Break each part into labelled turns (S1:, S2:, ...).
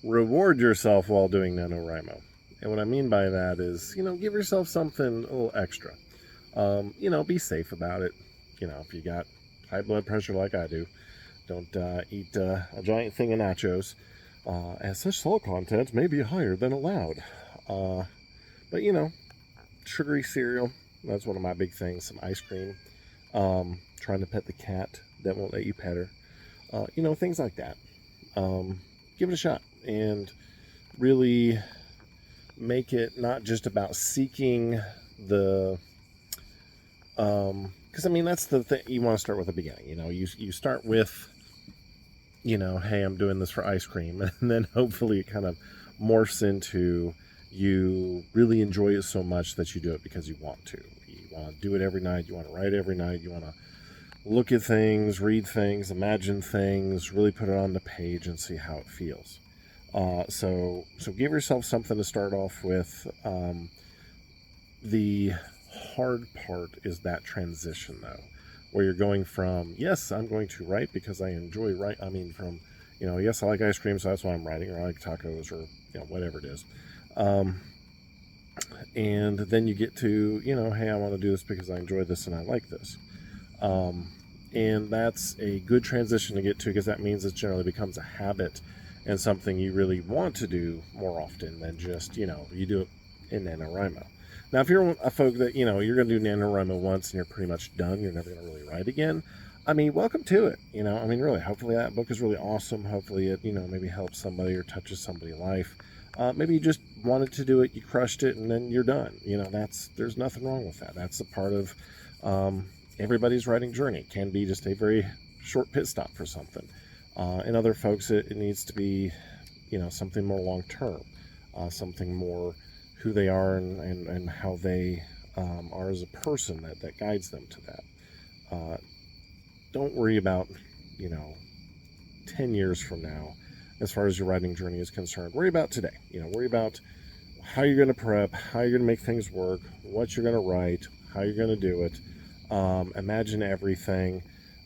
S1: reward yourself while doing NaNoWriMo. And what I mean by that is, give yourself something a little extra. Be safe about it. If you got high blood pressure like I do, don't eat a giant thing of nachos, as such salt content may be higher than allowed. But, sugary cereal, that's one of my big things. Some ice cream. Trying to pet the cat that won't let you pet her. Things like that. Give it a shot and really make it not just about seeking the because that's the thing. You want to start with the beginning. You start with, hey, I'm doing this for ice cream, and then hopefully it kind of morphs into you really enjoy it so much that you do it because you want to. You want to do it every night. You want to write every night. You want to look at things, read things, imagine things, really put it on the page and see how it feels. So give yourself something to start off with. The hard part is that transition, though, where you're going from, yes, I'm going to write because I enjoy writing. Yes, I like ice cream, so that's why I'm writing, or I like tacos, or whatever it is. And then you get to, hey, I want to do this because I enjoy this and I like this. And that's a good transition to get to, because that means it generally becomes a habit and something you really want to do more often than just, you do it in NaNoWriMo. Now, if you're a folk that, you're going to do NaNoWriMo once and you're pretty much done, you're never going to really write again, welcome to it. Really, hopefully that book is really awesome. Hopefully it, maybe helps somebody or touches somebody's life. Maybe you just wanted to do it, you crushed it, and then you're done. There's nothing wrong with that. That's a part of everybody's writing journey. It can be just a very short pit stop for something. And other folks, it needs to be, something more long-term, something more who they are and how they are as a person that guides them to that. Don't worry about, 10 years from now, as far as your writing journey is concerned. Worry about today. Worry about how you're going to prep, how you're going to make things work, what you're going to write, how you're going to do it. Imagine everything,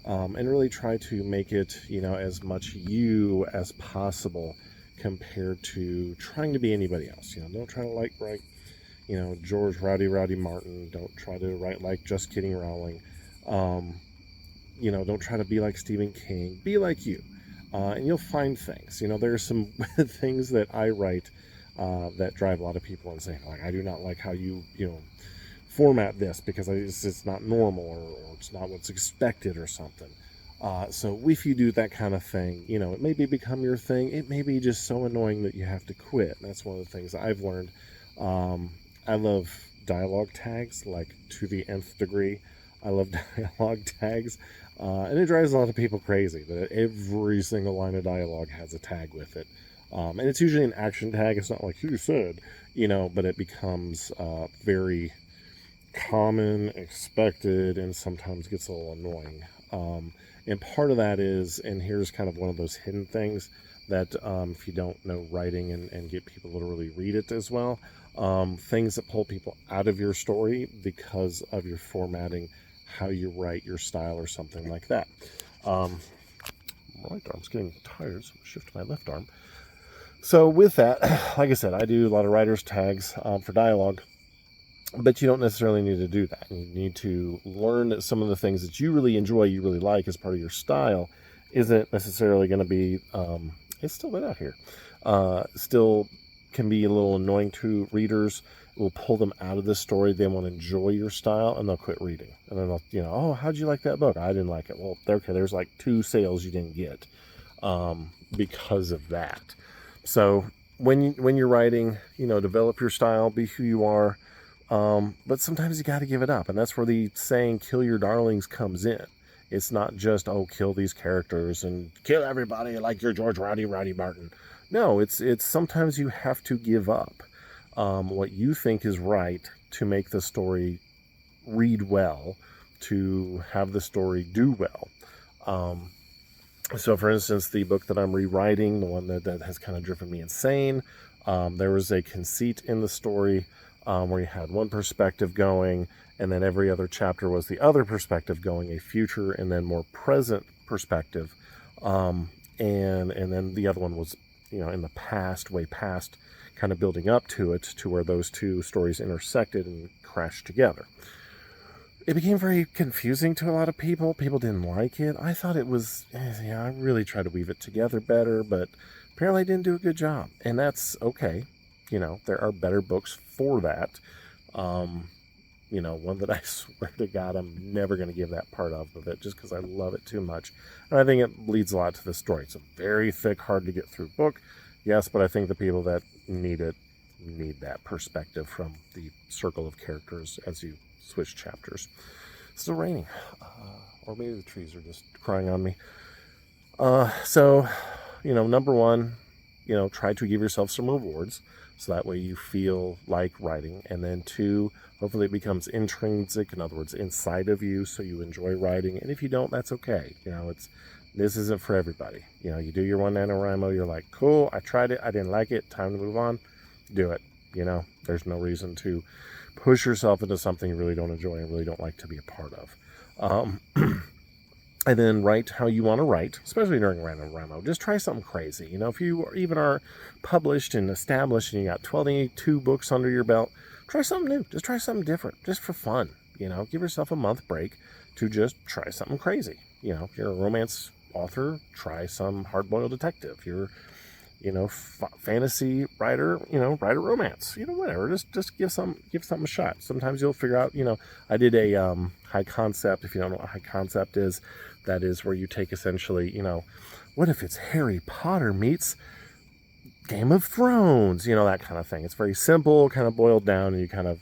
S1: and really try to make it, as much you as possible compared to trying to be anybody else. Don't try to write, George Rowdy Martin. Don't try to write like Just Kidding Rowling. Don't try to be like Stephen King. Be like you. And you'll find things. There are some things that I write that drive a lot of people insane. Like, I do not like how you format this because it's not normal, or it's not what's expected or something. So if you do that kind of thing, it may become your thing. It may be just so annoying that you have to quit. And that's one of the things I've learned. I love dialogue tags, like, to the nth degree. I love dialogue tags. And it drives a lot of people crazy that every single line of dialogue has a tag with it. And it's usually an action tag. It's not like, you said, but it becomes very common, expected, and sometimes gets a little annoying. And part of that is, and here's kind of one of those hidden things that if you don't know writing and get people to really read it as well, things that pull people out of your story because of your formatting, how you write, your style, or something like that. My right arm's getting tired, so I'm going to shift to my left arm. So with that, like I said, I do a lot of writer's tags for dialogue, but you don't necessarily need to do that. You need to learn that some of the things that you really enjoy, you really like as part of your style, isn't necessarily going to be, it's still lit out here, still can be a little annoying to readers. It will pull them out of the story. They won't enjoy your style, and they'll quit reading. And then they'll, oh, how'd you like that book? I didn't like it. Well, okay, there's like 2 sales you didn't get because of that. So when you're writing, develop your style, be who you are. But sometimes you got to give it up. And that's where the saying, kill your darlings, comes in. It's not just, kill these characters and kill everybody like you're George Rowdy Martin. No, it's sometimes you have to give up what you think is right to make the story read well, to have the story do well. So, for instance, the book that I'm rewriting, the one that has kind of driven me insane, there was a conceit in the story where you had one perspective going, and then every other chapter was the other perspective going, a future and then more present perspective, and then the other one was in the past, way past, kind of building up to it, to where those two stories intersected and crashed together. It became very confusing to a lot of people. People didn't like it. I thought it was, I really tried to weave it together better, but apparently I didn't do a good job. And that's okay. There are better books for that. One that I swear to God, I'm never going to give that part of it just because I love it too much. And I think it leads a lot to the story. It's a very thick, hard to get through book. Yes, but I think the people that need it need that perspective from the circle of characters as you switch chapters. It's still raining. Or maybe the trees are just crying on me. So, number one, try to give yourself some rewards. So that way you feel like writing. And then two, hopefully it becomes intrinsic, in other words, inside of you, so you enjoy writing. And if you don't, that's okay. This isn't for everybody. You do your one NaNoWriMo, you're like, cool, I tried it, I didn't like it, time to move on. Do it. There's no reason to push yourself into something you really don't enjoy and really don't like to be a part of. And then write how you want to write, especially during NaNoWriMo. Just try something crazy. If you even are published and established and you got 22 books under your belt, try something new. Just try something different, just for fun. Give yourself a month break to just try something crazy. If you're a romance author, try some hard-boiled detective. You're, fantasy writer, write a romance. Whatever. Just give something a shot. Sometimes you'll figure out. I did a high concept. If you don't know what high concept is, that is where you take essentially, what if it's Harry Potter meets Game of Thrones, that kind of thing. It's very simple, kind of boiled down, and you kind of,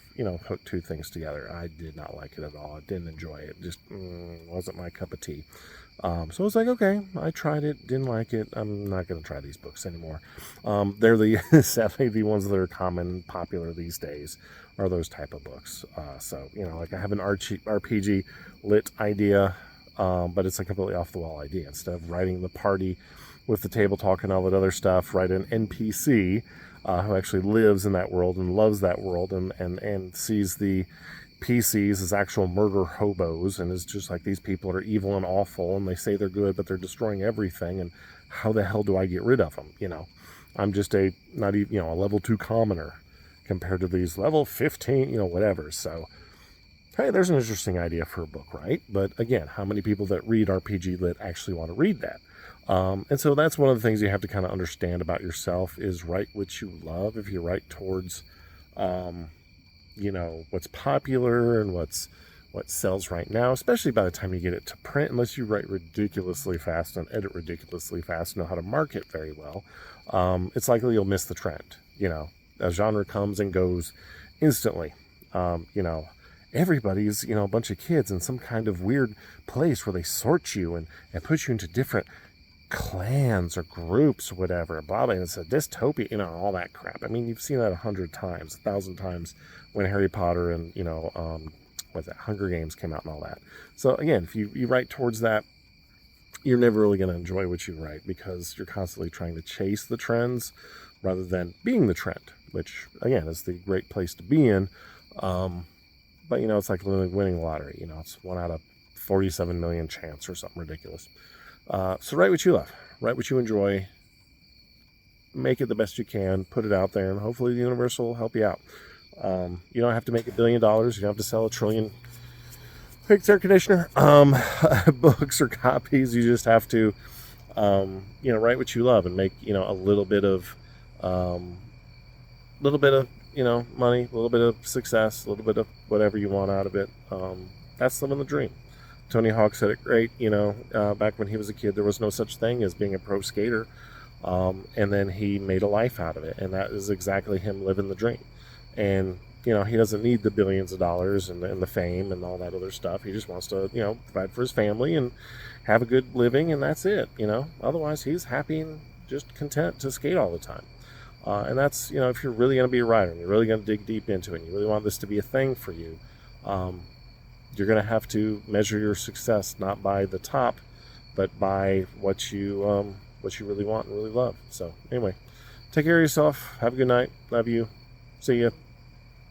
S1: hook two things together. I did not like it at all. I didn't enjoy it. Just wasn't my cup of tea. So I was like, okay, I tried it, didn't like it. I'm not going to try these books anymore. They're sadly the ones that are common and popular these days are those type of books. So, like I have an RPG lit idea, but it's a completely off the wall idea. Instead of writing the party with the table talk and all that other stuff, write an NPC who actually lives in that world and loves that world and sees the PCs as actual murder hobos and is just like, these people are evil and awful and they say they're good, but they're destroying everything. And how the hell do I get rid of them? I'm just a level 2 commoner compared to these level 15, whatever. So, hey, there's an interesting idea for a book, right? But again, how many people that read RPG Lit actually want to read that? And so that's one of the things you have to kind of understand about yourself is write what you love. If you write towards, what's popular and what sells right now, especially by the time you get it to print, unless you write ridiculously fast and edit ridiculously fast, know how to market very well, it's likely you'll miss the trend. A genre comes and goes instantly. Everybody's, a bunch of kids in some kind of weird place where they sort you and put you into different clans or groups or whatever, blah, blah, and it's a dystopia, all that crap. I mean, you've seen that 100 times, 1,000 times when Harry Potter and, Hunger Games came out and all that. So again, if you write towards that, you're never really going to enjoy what you write because you're constantly trying to chase the trends rather than being the trend, which again is the great place to be in. But it's like winning the lottery. It's 1 out of 47 million chance or something ridiculous. So write what you love, write what you enjoy, make it the best you can, put it out there, and hopefully the universe will help you out. You don't have to make $1 billion. You don't have to sell 1 trillion air conditioner, books or copies. You just have to, write what you love and make, a little bit of, money, a little bit of success, a little bit of whatever you want out of it. That's living the dream. Tony Hawk said it great, back when he was a kid, there was no such thing as being a pro skater. And then he made a life out of it. And that is exactly him living the dream. And, he doesn't need the billions of dollars and the fame and all that other stuff. He just wants to, provide for his family and have a good living. And that's it, Otherwise, he's happy and just content to skate all the time. And that's, if you're really going to be a writer and you're really going to dig deep into it and you really want this to be a thing for you, you're going to have to measure your success not by the top, but by what you really want and really love. So anyway, take care of yourself. Have a good night. Love you. See you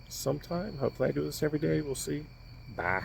S1: sometime. Hopefully I do this every day. We'll see. Bye.